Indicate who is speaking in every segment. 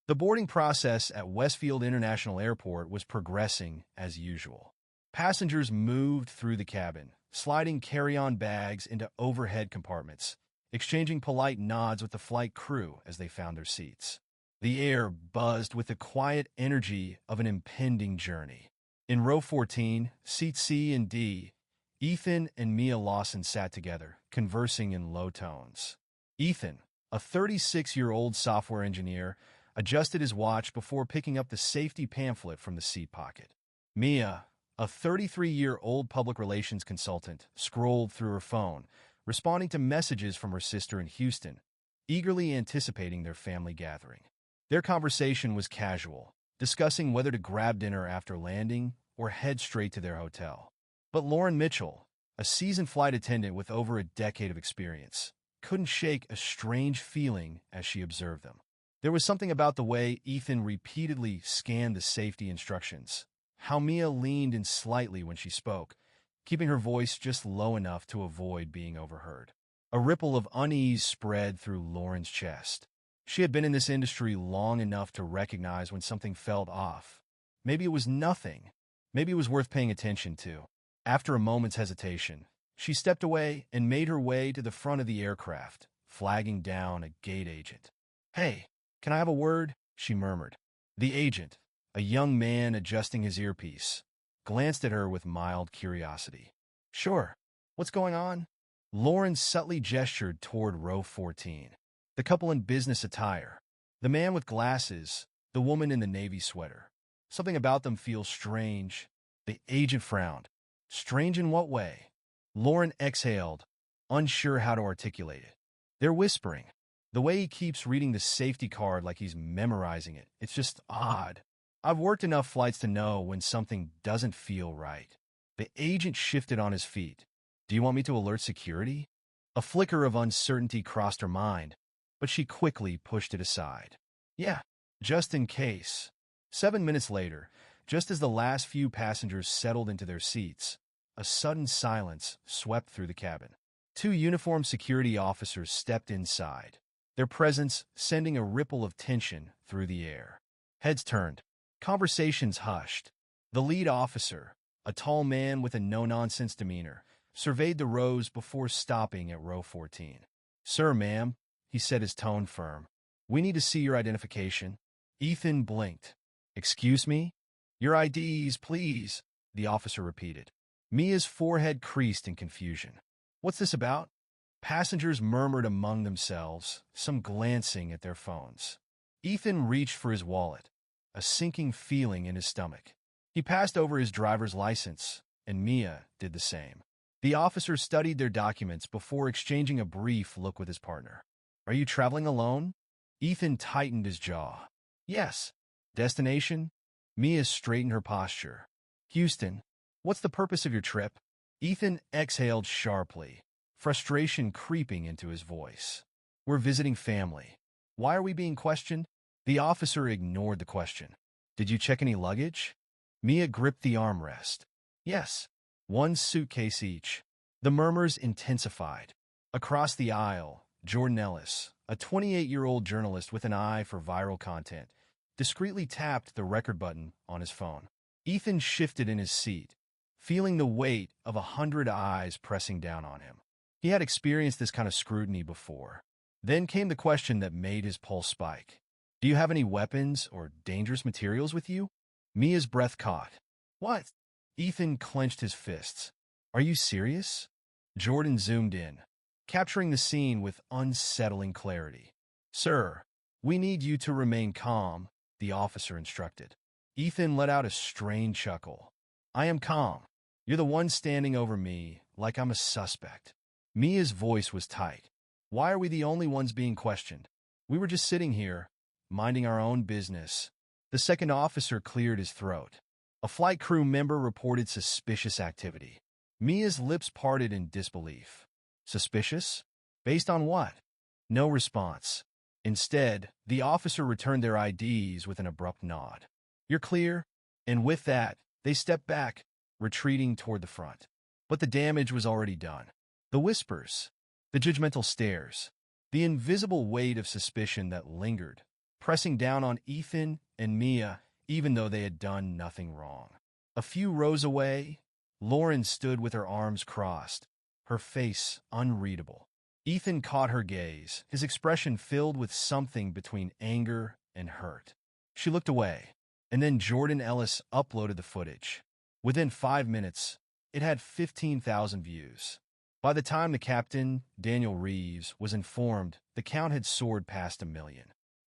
Speaker 1: The boarding process at Westfield International Airport was progressing as usual. Passengers moved through the cabin, sliding carry-on bags into overhead compartments, exchanging polite nods with the flight crew as they found their seats. The air buzzed with the quiet energy of an impending journey. In row 14, seats C and D, Ethan and Mia Lawson sat together, conversing in low tones. Ethan, a 36-year-old software engineer, adjusted his watch before picking up the safety pamphlet from the seat pocket. Mia, a 33-year-old public relations consultant, scrolled through her phone, responding to messages from her sister in Houston, eagerly anticipating their family gathering. Their conversation was casual, discussing whether to grab dinner after landing or head straight to their hotel. But Lauren Mitchell, a seasoned flight attendant with over a decade of experience, couldn't shake a strange feeling as she observed them. There was something about the way Ethan repeatedly scanned the safety instructions, how Mia leaned in slightly when she spoke, keeping her voice just low enough to avoid being overheard. A ripple of unease spread through Lauren's chest. She had been in this industry long enough to recognize when something felt off. Maybe it was nothing. Maybe it was worth paying attention to. After a moment's hesitation, she stepped away and made her way to the front of the aircraft, flagging down a gate agent. "Hey, can I have a word?" she murmured. The agent, a young man adjusting his earpiece, glanced at her with mild curiosity. "Sure. What's going on?" Lauren subtly gestured toward row 14. The couple in business attire. The man with glasses, the woman in the navy sweater. Something about them feels strange. The agent frowned. Strange in what way? Lauren exhaled, unsure how to articulate it. "They're whispering. The way he keeps reading the safety card like he's memorizing it. It's just odd. I've worked enough flights to know when something doesn't feel right." The agent shifted on his feet. "Do you want me to alert security?" A flicker of uncertainty crossed her mind, but she quickly pushed it aside. "Yeah, just in case." 7 minutes later, just as the last few passengers settled into their seats, a sudden silence swept through the cabin. 2 uniformed security officers stepped inside, their presence sending a ripple of tension through the air. Heads turned. Conversations hushed. The lead officer, a tall man with a no-nonsense demeanor, surveyed the rows before stopping at row 14. "Sir, ma'am," he said, his tone firm. "We need to see your identification." Ethan blinked. "Excuse me?" "Your IDs, please," the officer repeated. Mia's forehead creased in confusion. "What's this about?" Passengers murmured among themselves, some glancing at their phones. Ethan reached for his wallet, a sinking feeling in his stomach. He passed over his driver's license, and Mia did the same. The officer studied their documents before exchanging a brief look with his partner. "Are you traveling alone?" Ethan tightened his jaw. "Yes." "Destination?" Mia straightened her posture. "Houston. What's the purpose of your trip?" Ethan exhaled sharply, frustration creeping into his voice. "We're visiting family." "Why are we being questioned?" The officer ignored the question. "Did you check any luggage?" Mia gripped the armrest. "Yes." 1 suitcase each. The murmurs intensified. Across the aisle, Jordan Ellis, a 28-year-old journalist with an eye for viral content, discreetly tapped the record button on his phone. Ethan shifted in his seat, feeling the weight of 100 eyes pressing down on him. He had experienced this kind of scrutiny before. Then came the question that made his pulse spike. "Do you have any weapons or dangerous materials with you?" Mia's breath caught. "What?" Ethan clenched his fists. "Are you serious?" Jordan zoomed in, capturing the scene with unsettling clarity. "Sir, we need you to remain calm," the officer instructed. Ethan let out a strained chuckle. "I am calm. You're the one standing over me like I'm a suspect." Mia's voice was tight. "Why are we the only ones being questioned? We were just sitting here, minding our own business." The second officer cleared his throat. A flight crew member reported suspicious activity. Mia's lips parted in disbelief. "Suspicious? Based on what?" No response. Instead, the officer returned their IDs with an abrupt nod. "You're clear." And with that, they stepped back, retreating toward the front. But the damage was already done. The whispers, the judgmental stares, the invisible weight of suspicion that lingered, pressing down on Ethan and Mia even though they had done nothing wrong. A few rows away, Lauren stood with her arms crossed, her face unreadable. Ethan caught her gaze, his expression filled with something between anger and hurt. She looked away, and then Jordan Ellis uploaded the footage. Within 5 minutes, it had 15,000 views. By the time the captain, Daniel Reeves, was informed, the count had soared past 1 million.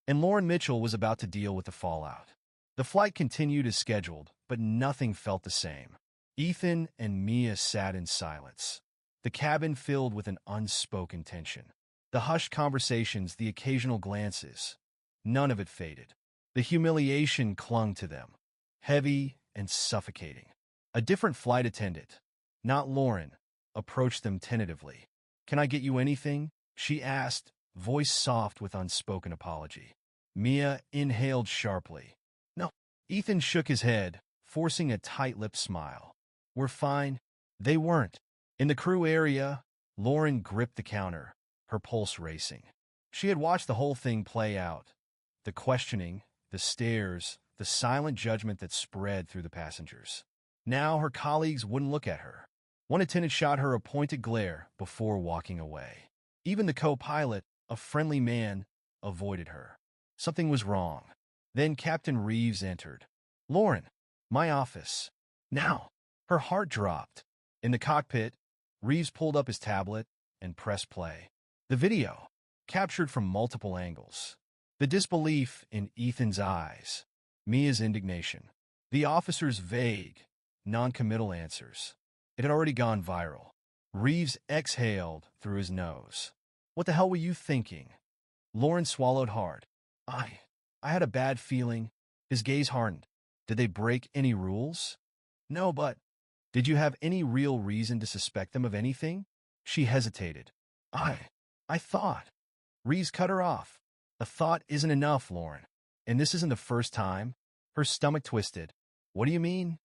Speaker 1: And Lauren Mitchell was about to deal with the fallout. The flight continued as scheduled, but nothing felt the same. Ethan and Mia sat in silence, the cabin filled with an unspoken tension. The hushed conversations, the occasional glances, none of it faded. The humiliation clung to them, heavy and suffocating. A different flight attendant, not Lauren, approached them tentatively. "Can I get you anything?" she asked, voice soft with unspoken apology. Mia inhaled sharply. "No." Ethan shook his head, forcing a tight-lipped smile. "We're fine." They weren't. In the crew area, Lauren gripped the counter, her pulse racing. She had watched the whole thing play out. The questioning, the stares, the silent judgment that spread through the passengers. Now her colleagues wouldn't look at her. One attendant shot her a pointed glare before walking away. Even the co-pilot, a friendly man, avoided her. Something was wrong. Then Captain Reeves entered. "Lauren, my office." Now, her heart dropped. In the cockpit, Reeves pulled up his tablet and pressed play. The video, captured from multiple angles. The disbelief in Ethan's eyes, Mia's indignation, the officer's vague, non-committal answers. It had already gone viral. Reeves exhaled through his nose. "What the hell were you thinking?" Lauren swallowed hard. I had a bad feeling." His gaze hardened. "Did they break any rules?" "No, but did you have any real reason to suspect them of anything?" She hesitated. I thought." Reeves cut her off. "A thought isn't enough, Lauren. And this isn't the first time." Her stomach twisted. "What do you mean?"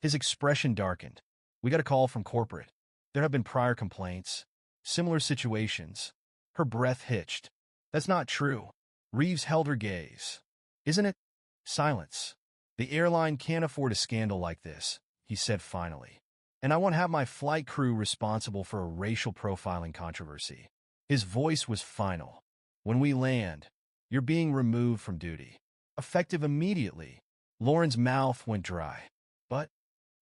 Speaker 1: His expression darkened. "We got a call from corporate. There have been prior complaints. Similar situations." Her breath hitched. "That's not true." Reeves held her gaze. "Isn't it?" Silence. "The airline can't afford a scandal like this," he said finally. "And I won't have my flight crew responsible for a racial profiling controversy." His voice was final. "When we land, you're being removed from duty. Effective immediately." Lauren's mouth went dry. "But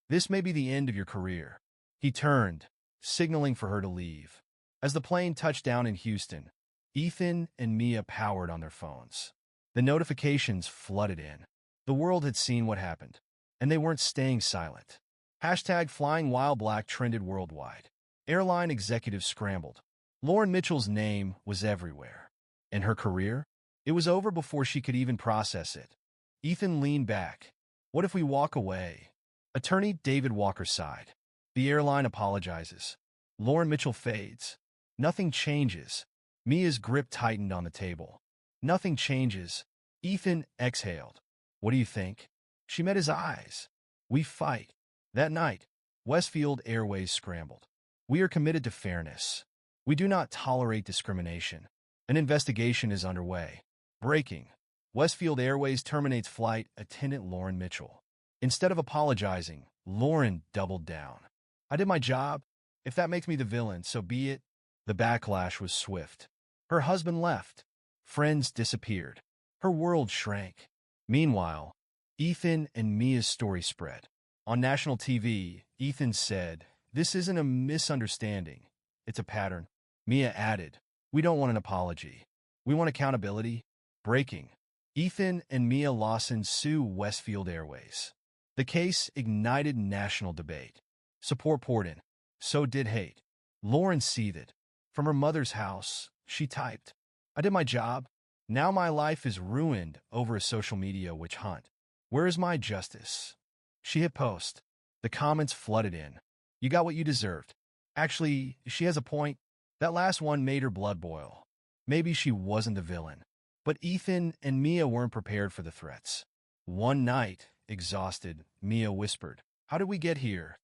Speaker 1: this may be the end of your career." He turned, signaling for her to leave. As the plane touched down in Houston, Ethan and Mia powered on their phones. The notifications flooded in. The world had seen what happened, and they weren't staying silent. #FlyingWhileBlack trended worldwide. Airline executives scrambled. Lauren Mitchell's name was everywhere. And her career? It was over before she could even process it. Ethan leaned back. "What if we walk away?" Attorney David Walker sighed. "The airline apologizes. Lauren Mitchell fades. Nothing changes." Mia's grip tightened on the table. "Nothing changes." Ethan exhaled. "What do you think?" She met his eyes. "We fight." That night, Westfield Airways scrambled. "We are committed to fairness. We do not tolerate discrimination. An investigation is underway." Breaking. Westfield Airways terminates flight attendant Lauren Mitchell. Instead of apologizing, Lauren doubled down. "I did my job. If that makes me the villain, so be it." The backlash was swift. Her husband left. Friends disappeared. Her world shrank. Meanwhile, Ethan and Mia's story spread. On national TV, Ethan said, "This isn't a misunderstanding. It's a pattern." Mia added, "We don't want an apology. We want accountability." Breaking. Ethan and Mia Lawson sue Westfield Airways. The case ignited national debate. Support poured in. So did hate. Lauren seethed. From her mother's house, she typed, "I did my job. Now my life is ruined over a social media witch hunt. Where is my justice?" She hit post. The comments flooded in. "You got what you deserved." Actually, she has a point. That last one made her blood boil. Maybe she wasn't the villain. But Ethan and Mia weren't prepared for the threats. One night, exhausted, Mia whispered, "How did we get here?"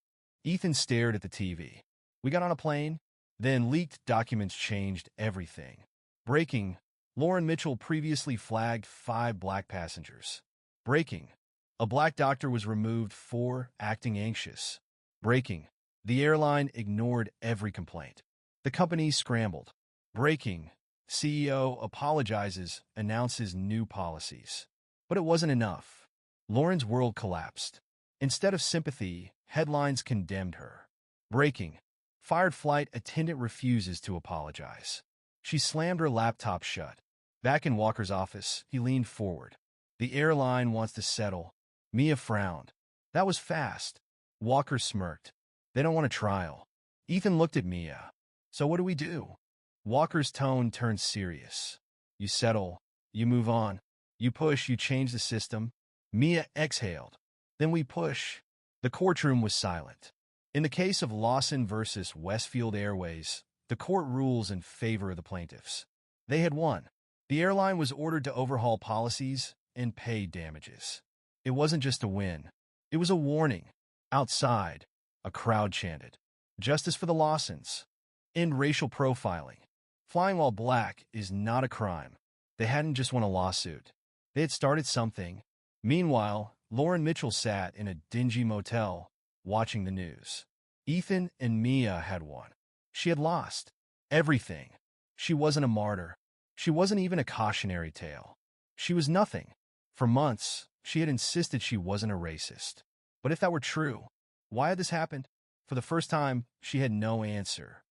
Speaker 1: Ethan stared at the TV. "We got on a plane." Then leaked documents changed everything. Breaking. Lauren Mitchell previously flagged 5 black passengers. Breaking. A black doctor was removed for acting anxious. Breaking. The airline ignored every complaint. The company scrambled. Breaking. CEO apologizes, announces new policies. But it wasn't enough. Lauren's world collapsed. Instead of sympathy, headlines condemned her. Breaking. Fired flight attendant refuses to apologize. She slammed her laptop shut. Back in Walker's office, he leaned forward. The airline wants to settle. Mia frowned. That was fast. Walker smirked. They don't want a trial. Ethan looked at Mia. So what do we do? Walker's tone turned serious. You settle. You move on. You push. You change the system. Mia exhaled. Then we push. The courtroom was silent. In the case of Lawson versus Westfield Airways, the court rules in favor of the plaintiffs. They had won. The airline was ordered to overhaul policies and pay damages. It wasn't just a win. It was a warning. Outside, a crowd chanted, "Justice for the Lawsons." End racial profiling. Flying while black is not a crime. They hadn't just won a lawsuit. They had started something. Meanwhile, Lauren Mitchell sat in a dingy motel, watching the news. Ethan and Mia had won. She had lost everything. She wasn't a martyr. She wasn't even a cautionary tale. She was nothing. For months, she had insisted she wasn't a racist. But if that were true, why had this happened? For the first time, she had no answer.